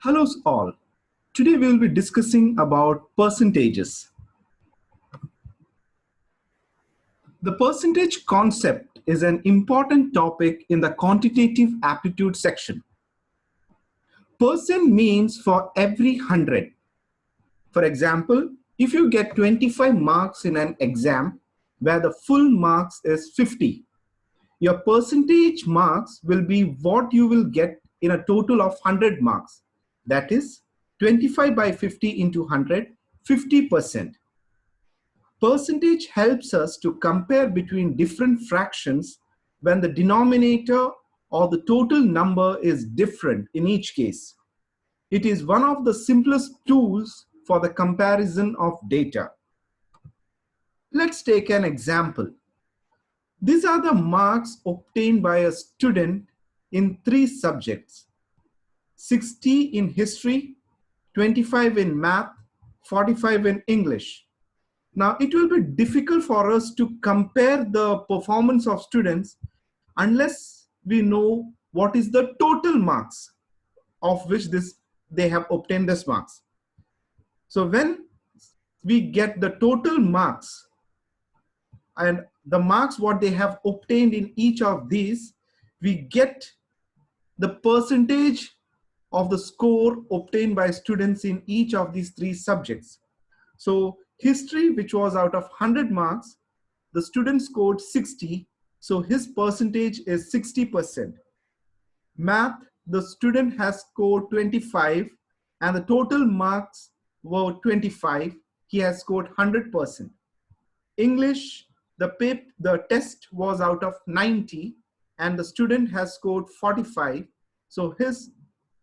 Hello all. Today we will be discussing about percentages. The percentage concept is an important topic in the quantitative aptitude section. Percent means for every 100. For example, if you get 25 marks in an exam where the full marks is 50, your percentage marks will be what you will get in a total of 100 marks. That is 25 by 50 into 100, 50%. Percentage helps us to compare between different fractions when the denominator or the total number is different in each case. It is one of the simplest tools for the comparison of data. Let's take an example. These are the marks obtained by a student in 3 subjects: 60 in history, 25 in math, 45 in English. Now, it will be difficult for us to compare the performance of students unless we know what is the total marks of which they have obtained this marks. So when we get the total marks and the marks what they have obtained in each of these, we get the percentage of the score obtained by students in each of these 3 subjects. So history, which was out of 100 marks, the student scored 60, so his percentage is 60%. Math, the student has scored 25 and the total marks were 25, he has scored 100%. English, the test was out of 90 and the student has scored 45, so his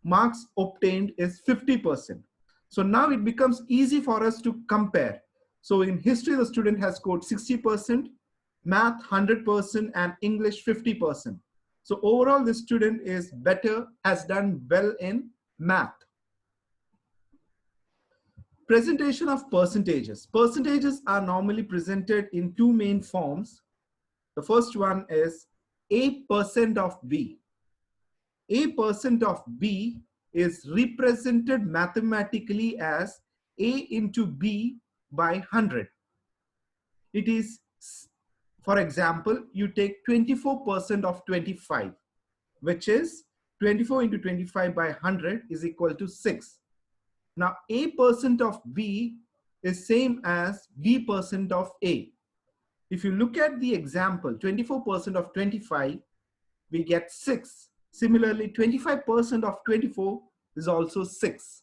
marks obtained is 50%. So now it becomes easy for us to compare. So in history, the student has scored 60%, math 100%, and English 50%. So overall, the student is better, has done well in math. Presentation of percentages. Percentages are normally presented in 2 main forms. The first one is A% of B. A% of B is represented mathematically as A into B by 100. It is, for example, you take 24% of 25, which is 24 into 25 by 100 is equal to 6. Now, A% of B is same as B% of A. If you look at the example, 24% of 25, we get 6. Similarly, 25% of 24 is also 6.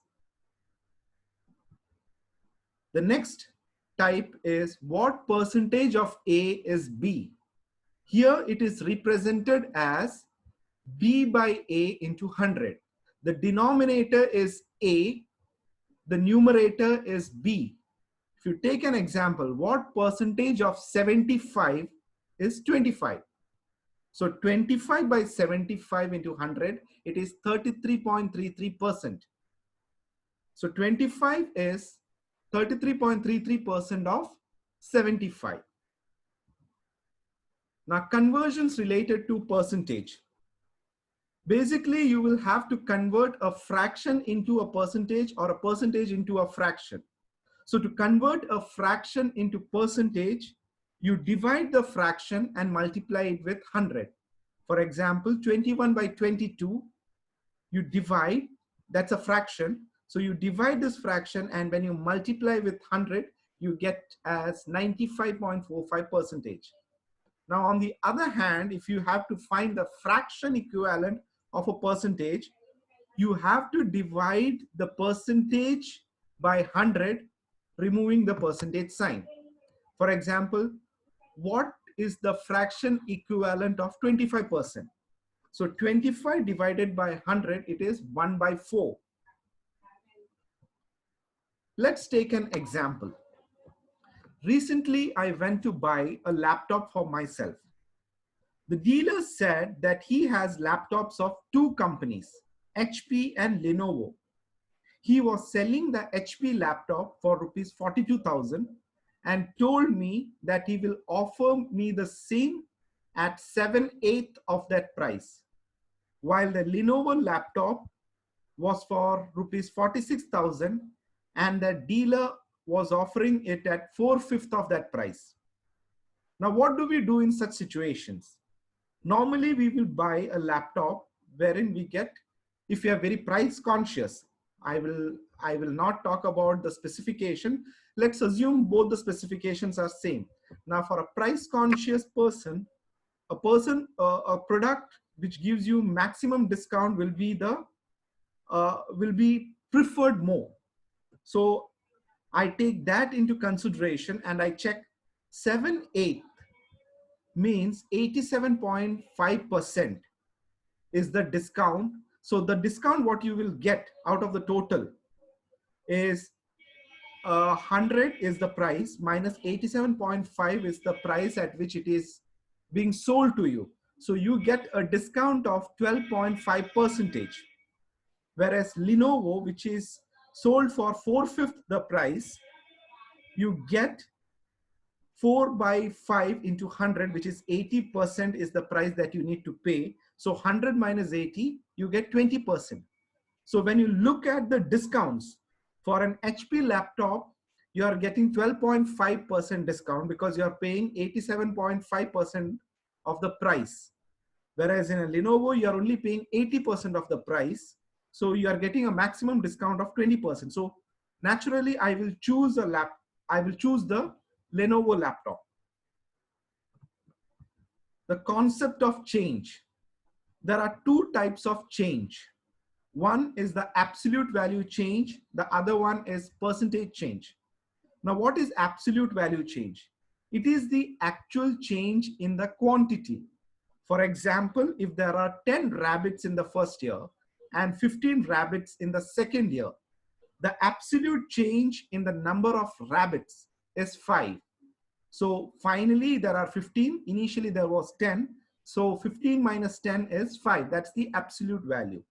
The next type is what percentage of A is B. Here it is represented as B by A into 100. The denominator is A, the numerator is B. If you take an example, what percentage of 75 is 25? So 25 by 75 into 100, it is 33.33%. So 25 is 33.33% of 75. Now conversions related to percentage. Basically, you will have to convert a fraction into a percentage or a percentage into a fraction. So to convert a fraction into percentage, you divide the fraction and multiply it with 100. For example, 21 by 22, you divide, that's a fraction. So you divide this fraction and when you multiply with 100, you get as 95.45%. Now, on the other hand, if you have to find the fraction equivalent of a percentage, you have to divide the percentage by 100, removing the percentage sign. For example, what is the fraction equivalent of 25%? So 25 divided by 100, it is 1 by 4. Let's take an example. Recently, I went to buy a laptop for myself. The dealer said that he has laptops of 2 companies, HP and Lenovo. He was selling the HP laptop for rupees 42,000 and told me that he will offer me the same at 7/8 of that price. While the Lenovo laptop was for rupees 46,000 and the dealer was offering it at 4/5 of that price. Now, what do we do in such situations? Normally, we will buy a laptop wherein we get, if you are very price conscious, I will not talk about the specification. Let's assume both the specifications are same. Now, for a price conscious person, a product which gives you maximum discount will be preferred more. So I take that into consideration and I check 7/8 means 87.5% is the discount. So the discount what you will get out of the total is 100 is the price minus 87.5 is the price at which it is being sold to you. So you get a discount of 12.5 percentage. Whereas Lenovo, which is sold for 4/5 the price, you get 4/5 into 100, which is 80% is the price that you need to pay. So 100 minus 80, you get 20%. So when you look at the discounts for an HP laptop, you are getting 12.5% discount because you are paying 87.5% of the price. Whereas in a Lenovo, you are only paying 80% of the price. So you are getting a maximum discount of 20%. So naturally, I will choose the Lenovo laptop. The concept of change. There are two types of change. One is the absolute value change. The other one is percentage change. Now, what is absolute value change? It is the actual change in the quantity. For example, if there are 10 rabbits in the first year and 15 rabbits in the second year, the absolute change in the number of rabbits is 5. So finally, there are 15. Initially, there was 10. So 15 minus 10 is 5. That's the absolute value.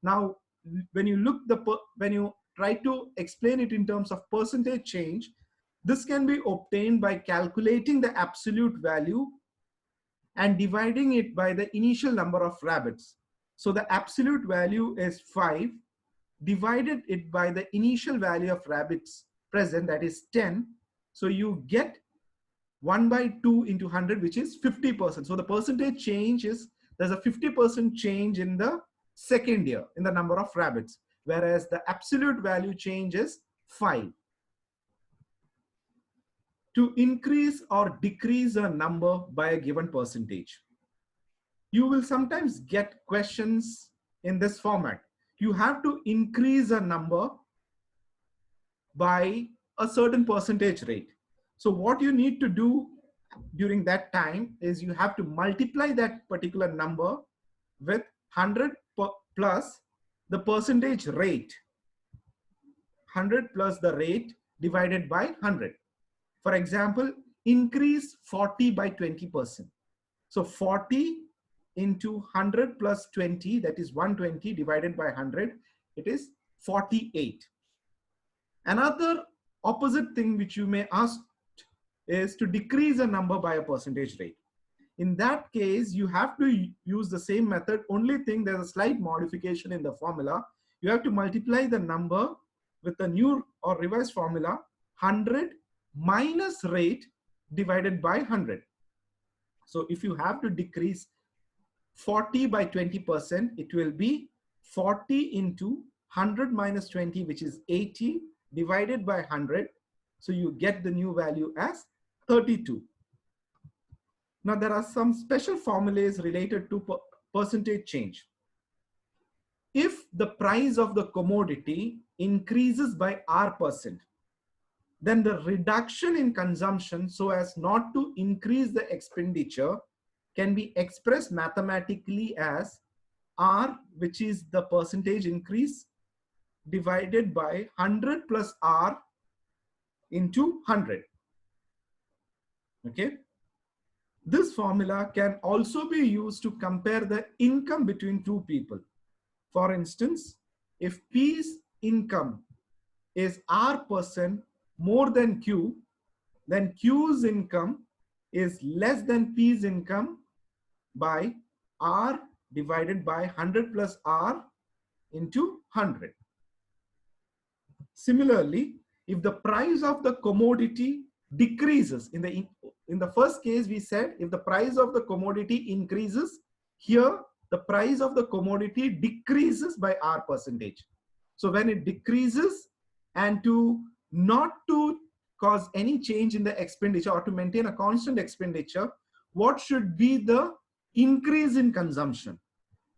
Now, when you try to explain it in terms of percentage change, this can be obtained by calculating the absolute value and dividing it by the initial number of rabbits. So the absolute value is 5, divided it by the initial value of rabbits present, that is 10. So you get 1/2 into 100, which is 50%. So the percentage change is, there's a 50% change in the second year in the number of rabbits, whereas the absolute value change is 5. To increase or decrease a number by a given percentage, you will sometimes get questions in this format. You have to increase a number by a certain percentage rate. So what you need to do during that time is you have to multiply that particular number with 100 plus the percentage rate, 100 plus the rate divided by 100. For example, increase 40 by 20%. So 40 into 100 plus 20, that is 120 divided by 100, it is 48. Another opposite thing which you may ask is to decrease a number by a percentage rate. In that case, you have to use the same method. Only thing, there's a slight modification in the formula. You have to multiply the number with the new or revised formula, 100 minus rate divided by 100. So if you have to decrease 40 by 20%, it will be 40 into 100 minus 20, which is 80, divided by 100. So you get the new value as 32. Now, there are some special formulas related to percentage change. If the price of the commodity increases by R%, then the reduction in consumption so as not to increase the expenditure can be expressed mathematically as R, which is the percentage increase, divided by 100 plus R into 100. Okay. This formula can also be used to compare the income between two people. For instance, if P's income is R% more than Q, then Q's income is less than P's income by R divided by 100 plus R into 100. Similarly, if the price of the commodity decreases, in the first case we said if the price of the commodity increases, here the price of the commodity decreases by R percentage. So when it decreases, and not to cause any change in the expenditure or to maintain a constant expenditure, what should be the increase in consumption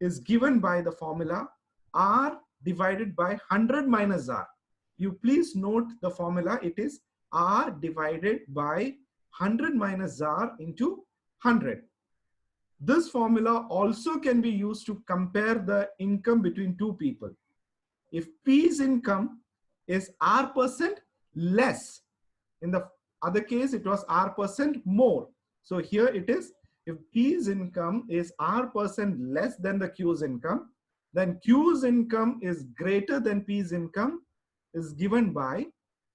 is given by the formula R divided by 100 minus R. You please note the formula. It is R divided by 100 minus R into 100. This formula also can be used to compare the income between two people. If P's income is R% less, in the other case it was R% more. So here it is, if P's income is R% less than the Q's income, then Q's income is greater than P's income, is given by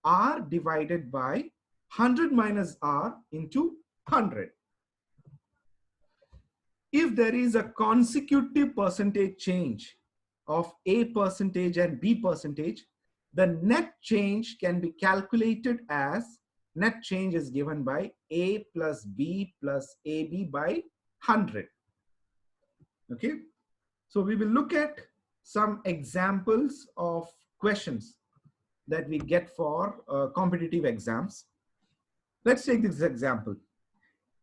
R divided by 100 minus R into 100. If there is a consecutive percentage change of A percentage and B percentage, the net change can be calculated as net change is given by A plus B plus AB by 100. Okay. So we will look at some examples of questions that we get for competitive exams. Let's take this example.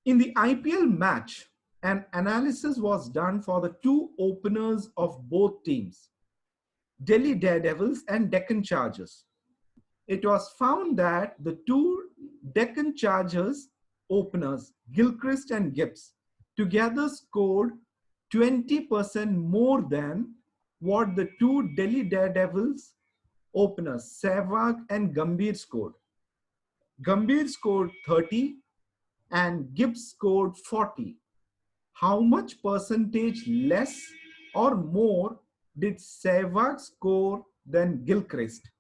In the IPL match, an analysis was done for the two openers of both teams, Delhi Daredevils and Deccan Chargers. It was found that the two Deccan Chargers openers, Gilchrist and Gibbs, together scored 20% more than what the two Delhi Daredevils openers, Sehwag and Gambhir, scored. Gambhir scored 30 and Gibbs scored 40. How much percentage less or more did Sehwag score than Gilchrist?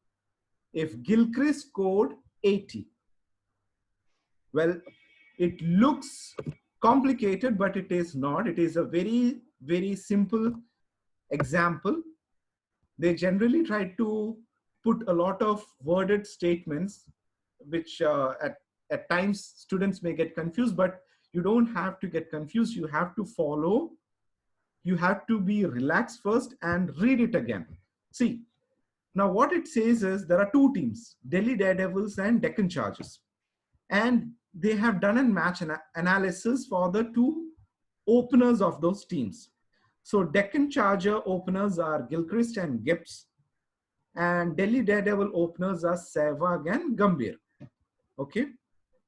If Gilchrist scored 80. Well, it looks complicated, but it is not. It is a very, very simple example. They generally try to put a lot of worded statements, which at times students may get confused, but you don't have to get confused. You have to follow. You have to be relaxed first and read it again. See, now what it says is there are two teams, Delhi Daredevils and Deccan Chargers. And they have done a match analysis for the two openers of those teams. So Deccan Charger openers are Gilchrist and Gibbs, and Delhi Daredevil openers are Sehwag and Gambhir. Okay,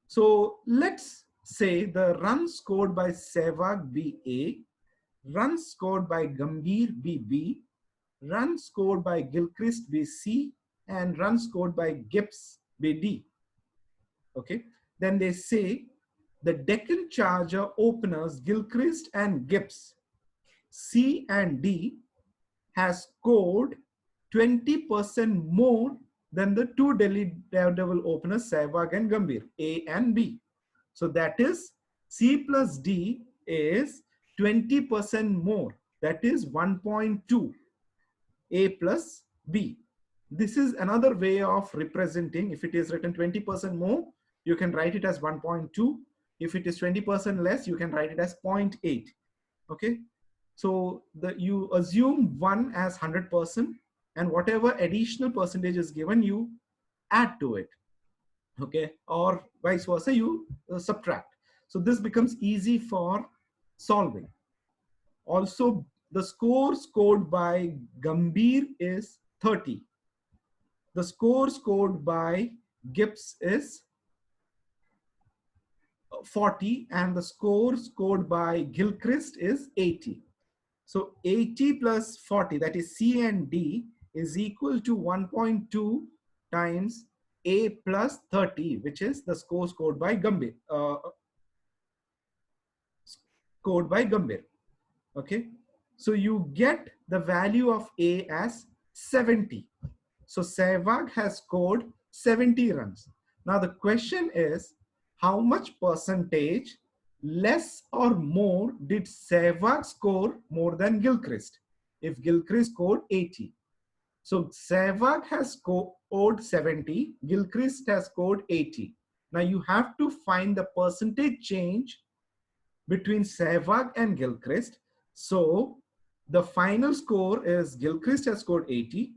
so let's say the runs scored by Sehwag be A, runs scored by Gambhir be B, runs scored by Gilchrist be C, and runs scored by Gibbs be D. Okay, then they say the Deccan Charger openers Gilchrist and Gibbs, C and D, has scored 20% more than the two Delhi Daredevil openers Sehwag and Gambhir, A and B. So that is C plus D is 20% more. That is 1.2 A plus B. This is another way of representing. If it is written 20% more, you can write it as 1.2. If it is 20% less, you can write it as 0.8. Okay. So you assume 1 as 100%, and whatever additional percentage is given, you add to it. Okay. Or vice versa, you subtract. So this becomes easy for solving. Also, the score scored by Gambhir is 30. The score scored by Gibbs is 40, and the score scored by Gilchrist is 80. So 80 plus 40, that is C and D, is equal to 1.2 times A plus 30, which is the score scored by Gambhir. Okay, so you get the value of A as 70. So Sehwag has scored 70 runs. Now the question is, how much percentage less or more did Sehwag score more than Gilchrist? if Gilchrist scored 80. So Sehwag has scored 70, Gilchrist has scored 80. Now you have to find the percentage change between Sehwag and Gilchrist. So the final score is Gilchrist has scored 80.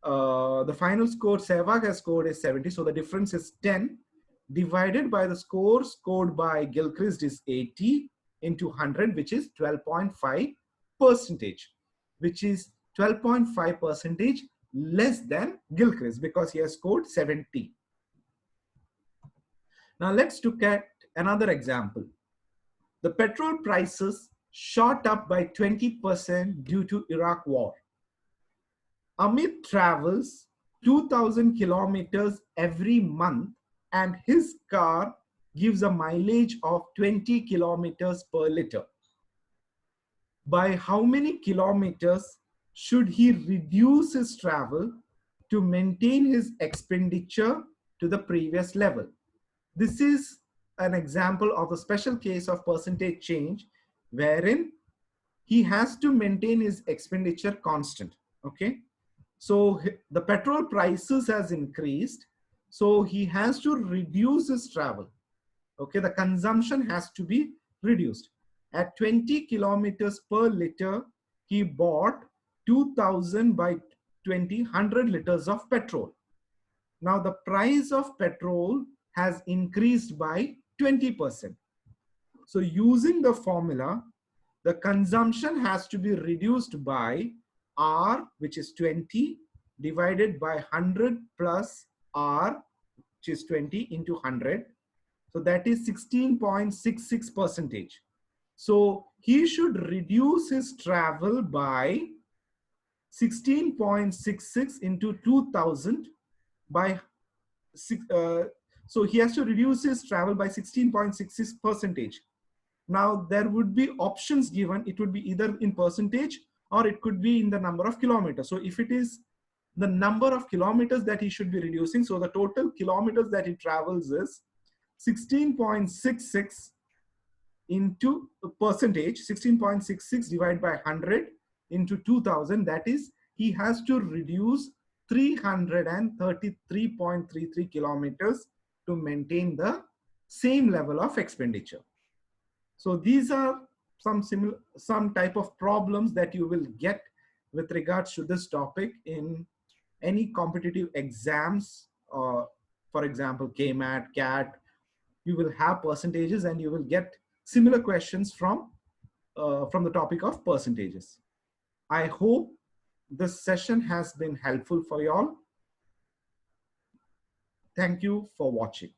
The final score Sehwag has scored is 70. So the difference is 10 divided by the score scored by Gilchrist is 80 into 100, which is 12.5 percentage, which is 12.5 percentage less than Gilchrist because he has scored 70. Now let's look at another example. The petrol prices shot up by 20% due to Iraq war. Amit travels 2000 kilometers every month and his car gives a mileage of 20 kilometers per liter. By how many kilometers should he reduce his travel to maintain his expenditure to the previous level? This is an example of a special case of percentage change wherein he has to maintain his expenditure constant. Okay. So the petrol prices has increased. So he has to reduce his travel. Okay. The consumption has to be reduced. At 20 kilometers per liter, he bought 2000 by 20, 100 liters of petrol. Now the price of petrol has increased by 20%. So using the formula, the consumption has to be reduced by R, which is 20, divided by 100 plus R, which is 20 into 100. So that is 16.66 percentage. So he should reduce his travel by 16.66 into 2000 by so he has to reduce his travel by 16.66 percentage. Now there would be options given. It would be either in percentage or it could be in the number of kilometers. So if it is the number of kilometers that he should be reducing, so the total kilometers that he travels is 16.66 into percentage, 16.66 divided by 100 into 2000, that is he has to reduce 333.33 kilometers to maintain the same level of expenditure. So these are some type of problems that you will get with regards to this topic in any competitive exams, for example, KMAT, CAT. You will have percentages and you will get similar questions from the topic of percentages. I hope this session has been helpful for you all. Thank you for watching.